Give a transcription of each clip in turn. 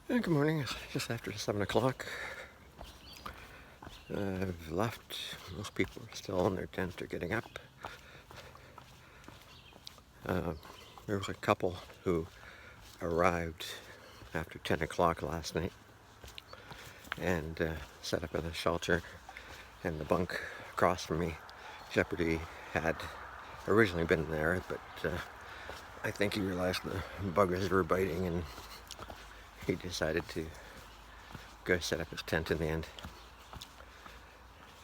Good morning. It's just after 7 o'clock. I've left. Most people are still in their tent or getting up. There was a couple who arrived after 10 o'clock last night and set up in a shelter in the bunk across from me. Jeopardy had originally been there, but I think he realized the buggers were biting and he decided to go set up his tent in the end.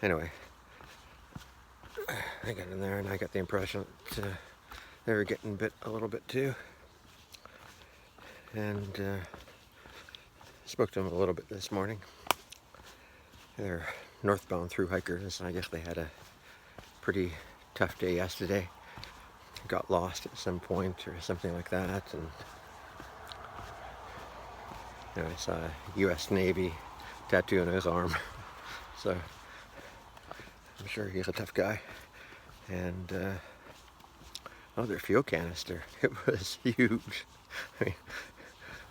Anyway, I got in there and I got the impression that they were getting bit a little bit too. And spoke to them a little bit this morning. They're northbound ThruHikers, and I guess they had a pretty tough day yesterday. Got lost at some point or something like that, and I saw a U.S. Navy tattoo on his arm, so I'm sure he's a tough guy. And their fuel canister, it was huge. I mean,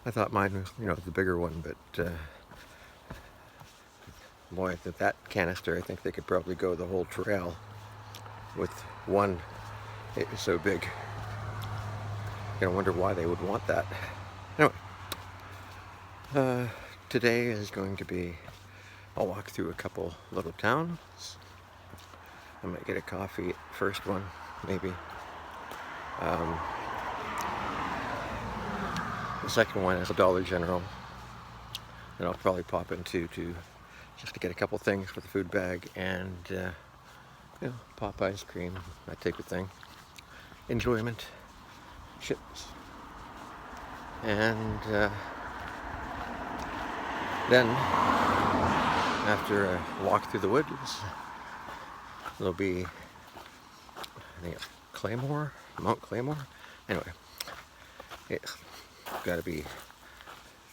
I thought mine was, the bigger one, but boy, that canister, I think they could probably go the whole trail with one. It was so big. I wonder why they would want that. Anyway, today is going to be, I'll walk through a couple little towns. I might get a coffee at the first one, maybe. The second one is a Dollar General that I'll probably pop into just to get a couple things for the food bag and pop ice cream, that type of thing. Enjoyment, chips, and then after a walk through the woods, there'll be, I think it's Mount Claymore. Anyway, it's got to be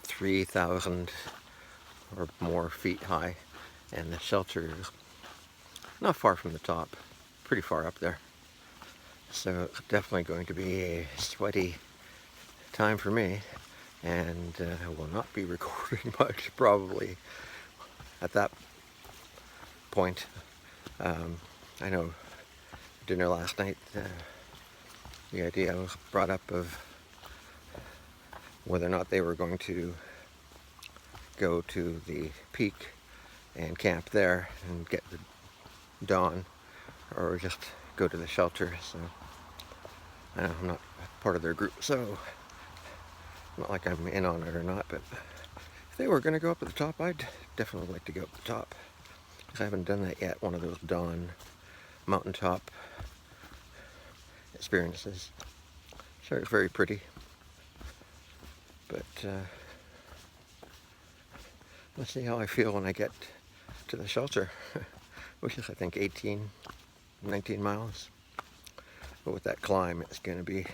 3,000 or more feet high, and the shelter is not far from the top, pretty far up there. So it's definitely going to be a sweaty time for me, and I will not be recording much probably at that point. I know dinner last night, the idea was brought up of whether or not they were going to go to the peak and camp there and get the dawn, or just go to the shelter. So I know I'm not part of their group, so not like I'm in on it or not, but if they were going to go up to the top, I'd definitely like to go up the top, because I haven't done that yet, one of those dawn mountaintop experiences. Sure, it's very pretty, but let's see how I feel when I get to the shelter, which is I think 19 miles. But with that climb, it's going to be a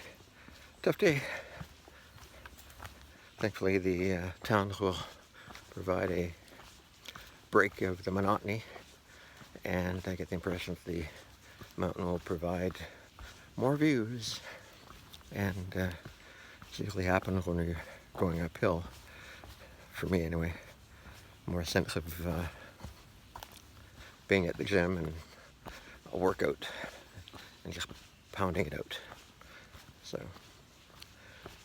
tough day. Thankfully, the towns will provide a break of the monotony, and I get the impression that the mountain will provide more views, and it's usually happens when you're going uphill, for me anyway. More sense of being at the gym and a workout and just pounding it out. So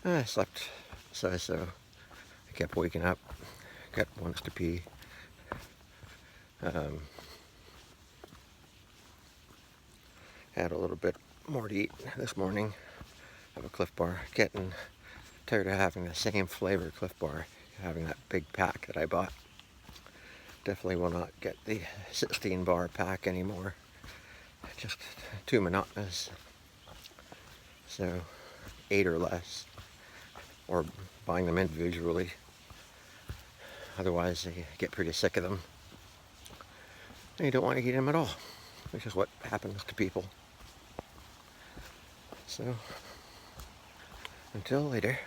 I slept so I kept waking up, kept wants to pee. Had a little bit more to eat this morning of a Cliff Bar. Getting tired of having the same flavor Cliff Bar, having that big pack that I bought. Definitely will not get the 16 bar pack anymore. Just too monotonous. So 8 or less, or buying them individually. Otherwise you get pretty sick of them and you don't want to eat them at all, which is what happens to people. So until later.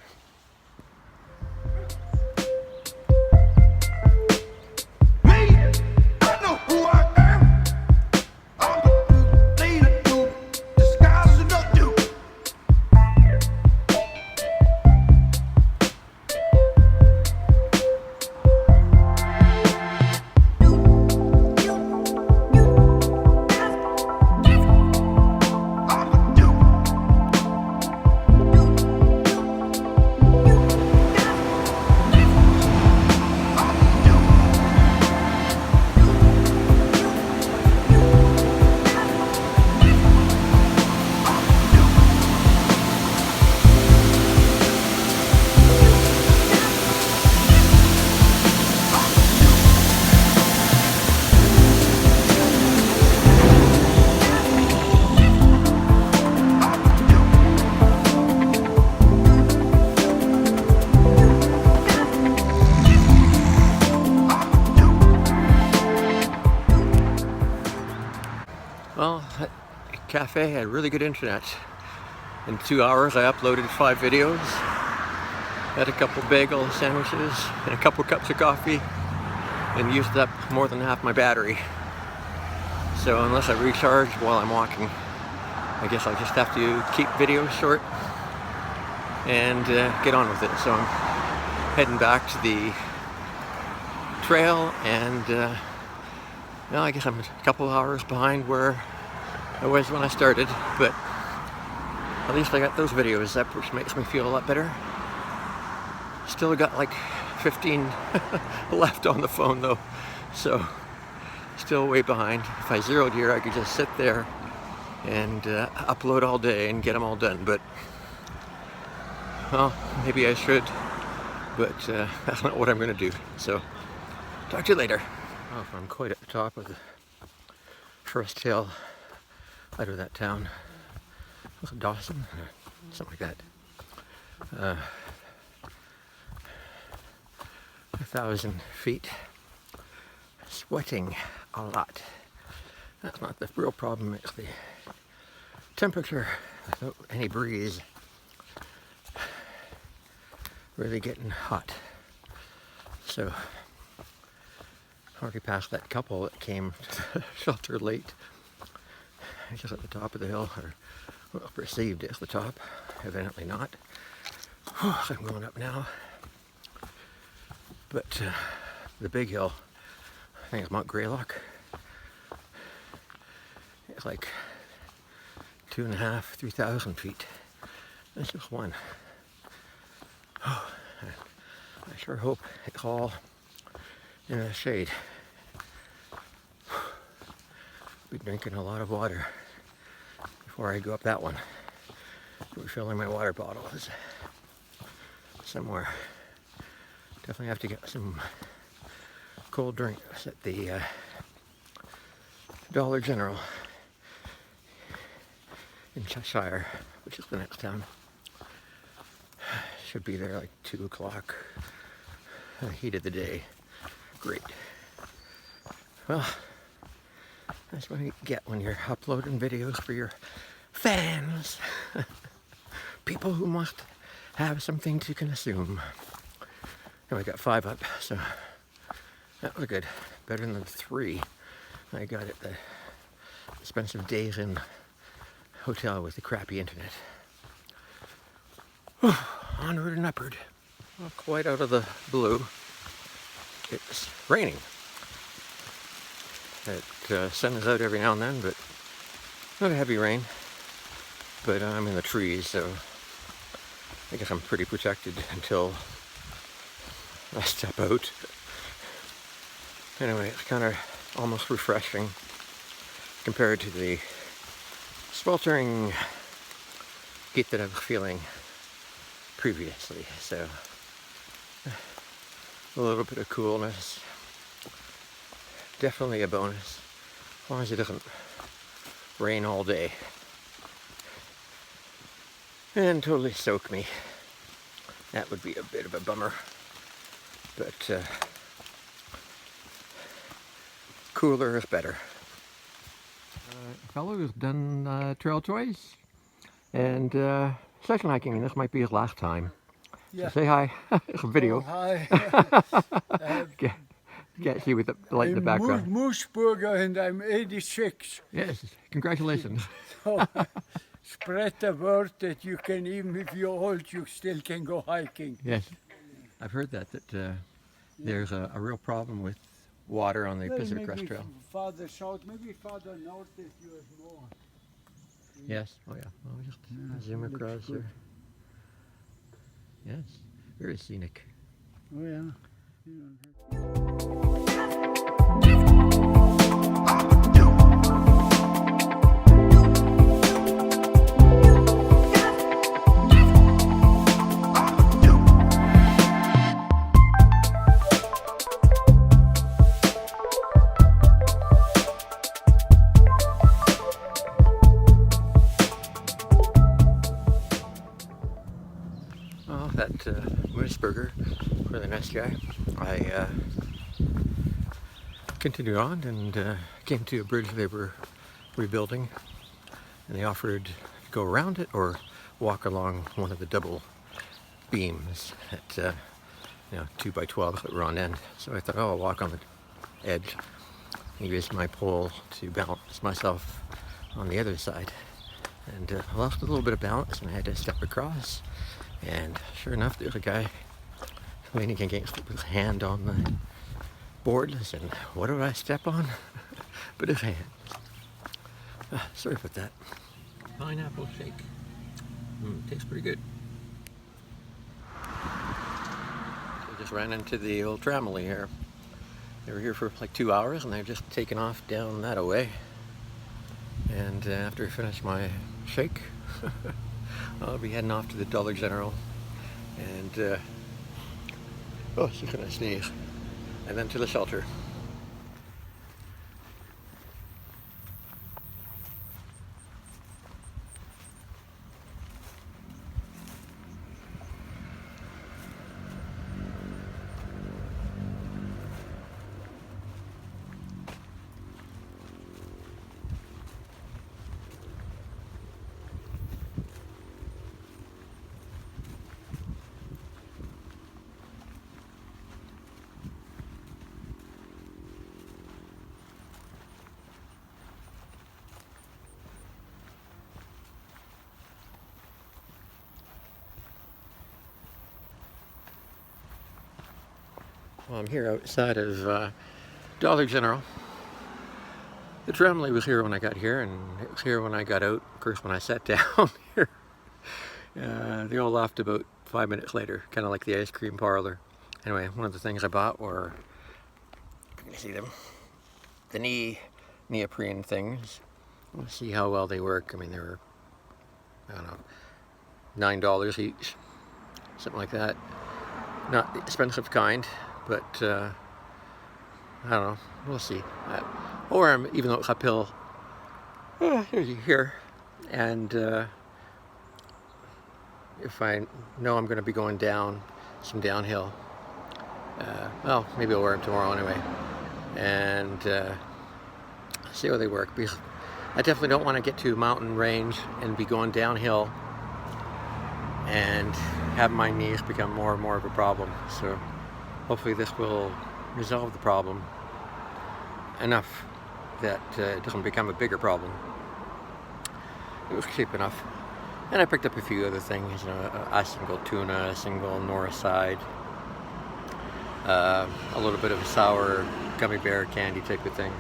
cafe had really good internet. In 2 hours I uploaded 5 videos, had a couple bagel sandwiches and a couple cups of coffee, and used up more than half my battery. So unless I recharge while I'm walking, I guess I'll just have to keep videos short and get on with it. So I'm heading back to the trail, and well, I guess I'm a couple hours behind where I was when I started, but at least I got those videos up, which makes me feel a lot better. Still got like 15 left on the phone though, so still way behind. If I zeroed here, I could just sit there and upload all day and get them all done, but well, maybe I should, but that's not what I'm going to do. So talk to you later. Well, I'm quite at the top of the first hill out of that town. Was it Dawson? Something like that. 1,000 feet. Sweating a lot. That's not the real problem, it's the temperature without any breeze. Really getting hot. So, already past that couple that came to the shelter late. Just at the top of the hill, or well, perceived as the top, evidently not. So I'm going up now. But the big hill, I think it's Mount Greylock. It's like 2,500, 3,000 feet. That's just one. Oh, I sure hope it's all in the shade. Be drinking a lot of water before I go up that one. Refilling my water bottles somewhere. Definitely have to get some cold drinks at the Dollar General in Cheshire, which is the next town. Should be there like 2 o'clock. Heat of the day. Great. Well, that's what you get when you're uploading videos for your fans. People who must have something to consume. And we got 5 up, so that was good. Better than the 3 I got at the expensive Days Inn hotel with the crappy internet. Onward and upward. Well, quite out of the blue, it's raining. It sun is out every now and then, but not a heavy rain. But I'm in the trees, so I guess I'm pretty protected until I step out. Anyway, it's kind of almost refreshing compared to the sweltering heat that I was feeling previously. So a little bit of coolness, definitely a bonus, as long as it doesn't rain all day and totally soak me. That would be a bit of a bummer, but cooler is better. Fellow has done trail choice and session hiking, and this might be his last time. Yeah. So say hi. It's a video. Oh, hi. Can't see with the light in the background. Moosburger, and I'm 86. Yes, congratulations. So, spread the word that you can, even if you're old, you still can go hiking. Yes, I've heard that there's a real problem with water on the Pacific Crest Trail. Farther south, maybe farther north if you have more. Yes, oh yeah, I'll just zoom across there. Yes, very scenic. Oh yeah. Moosburger for the next guy. I continued on and came to a bridge they were rebuilding, and they offered to go around it or walk along one of the double beams at 2 by 12 that were on end. So I thought, oh, I'll walk on the edge and use my pole to balance myself on the other side. And I lost a little bit of balance and I had to step across. And sure enough, there's a guy leaning against it with his hand on the boards. And what did I step on? But his hand. Sorry about that. Pineapple shake. Tastes pretty good. I just ran into the old tramily here. They were here for like 2 hours and they've just taken off down that away. And after I finish my shake, I'll be heading off to the Dollar General and oh, she's gonna sneeze. And then to the shelter. Well, I'm here outside of Dollar General. The tramway was here when I got here, and it was here when I got out. Of course, when I sat down here, they all left about 5 minutes later, kind of like the ice cream parlor. Anyway, one of the things I bought were, you can see them, the neoprene things. We'll see how well they work. I mean, they were, I don't know, $9 each, something like that. Not the expensive kind, but I don't know, we'll see. Or even though it's uphill, here's here, and if I know I'm going to be going down some downhill, well, maybe I'll wear them tomorrow anyway, and see how they work. Because I definitely don't want to get to mountain range and be going downhill and have my knees become more and more of a problem. So hopefully this will resolve the problem enough that it doesn't become a bigger problem. It was cheap enough. And I picked up a few other things, a single tuna, a single Norris side, a little bit of a sour gummy bear candy type of thing,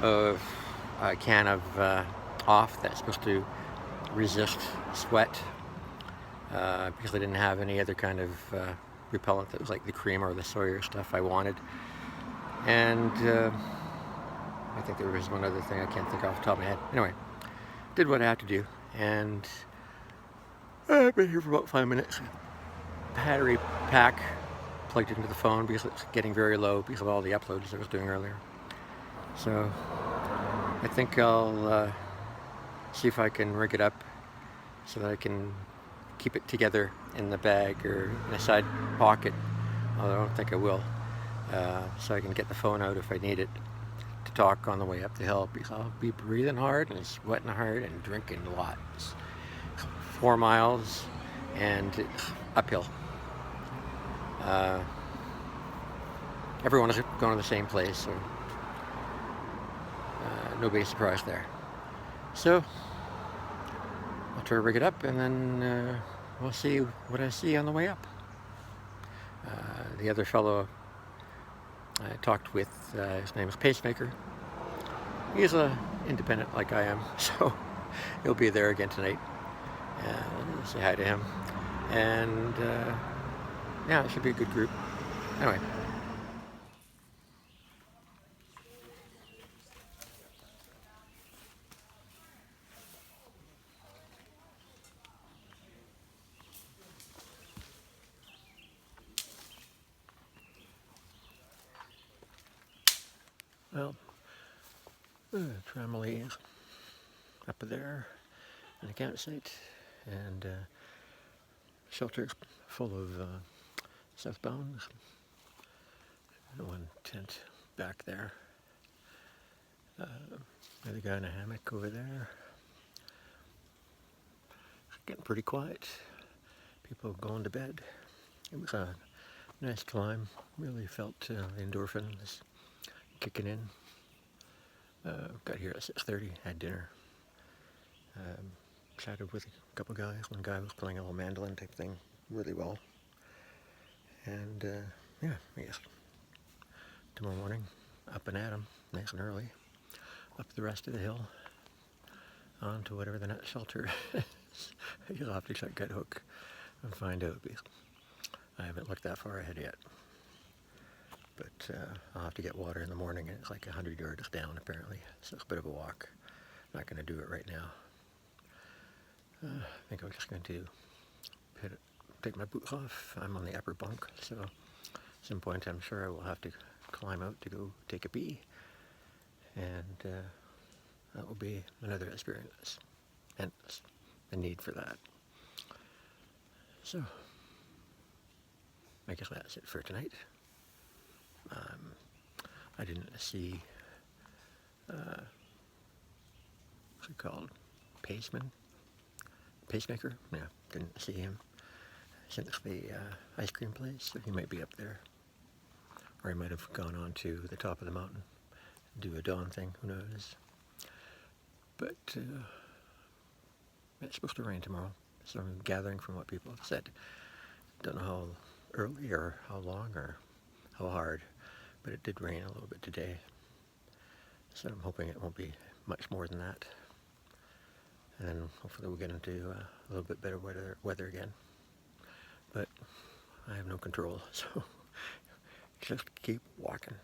a can of off that's supposed to resist sweat, because I didn't have any other kind of repellent that was like the cream or the soya stuff I wanted. And I think there was one other thing I can't think off the top of my head. Anyway, did what I had to do, and I've been here for about 5 minutes. Battery pack plugged into the phone because it's getting very low because of all the uploads I was doing earlier. So I think I'll see if I can rig it up so that I can keep it together in the bag or in a side pocket, although I don't think I will, so I can get the phone out if I need it to talk on the way up the hill, because I'll be breathing hard and sweating hard and drinking a lot. It's 4 miles and it's uphill. Everyone is going to the same place, so nobody's surprised there. So I'll try to rig it up, and then we'll see what I see on the way up. The other fellow I talked with, his name is Pacemaker. He's independent like I am, so he'll be there again tonight. Say hi to him. And yeah, it should be a good group. Anyway. Well, tramway is up there in the campsite, and shelter full of southbounds. One tent back there. Another guy in a hammock over there. getting pretty quiet. People going to bed. It was a nice climb. Really felt the endorphins kicking in. Got here at 6:30, had dinner. Chatted with a couple guys. One guy was playing a little mandolin type thing really well. And yeah, I guess tomorrow morning, up and at 'em, nice and early, up the rest of the hill, on to whatever the next shelter is. You'll have to check Gut Hook and find out, because I haven't looked that far ahead yet. But I'll have to get water in the morning, and it's like 100 yards down apparently, so it's a bit of a walk. Not going to do it right now. I think I'm just going to take my boots off. I'm on the upper bunk, so at some point I'm sure I will have to climb out to go take a pee, and that will be another experience, hence the need for that. So I guess that's it for tonight. I didn't see what's it called? Pacemaker? Yeah, didn't see him since the ice cream place, so he might be up there. Or he might have gone on to the top of the mountain, do a dawn thing, who knows. But it's supposed to rain tomorrow, so I'm gathering from what people have said. Don't know how early or how long or how hard, but it did rain a little bit today. So I'm hoping it won't be much more than that. And then hopefully we'll get into a little bit better weather again. But I have no control, so just keep walking.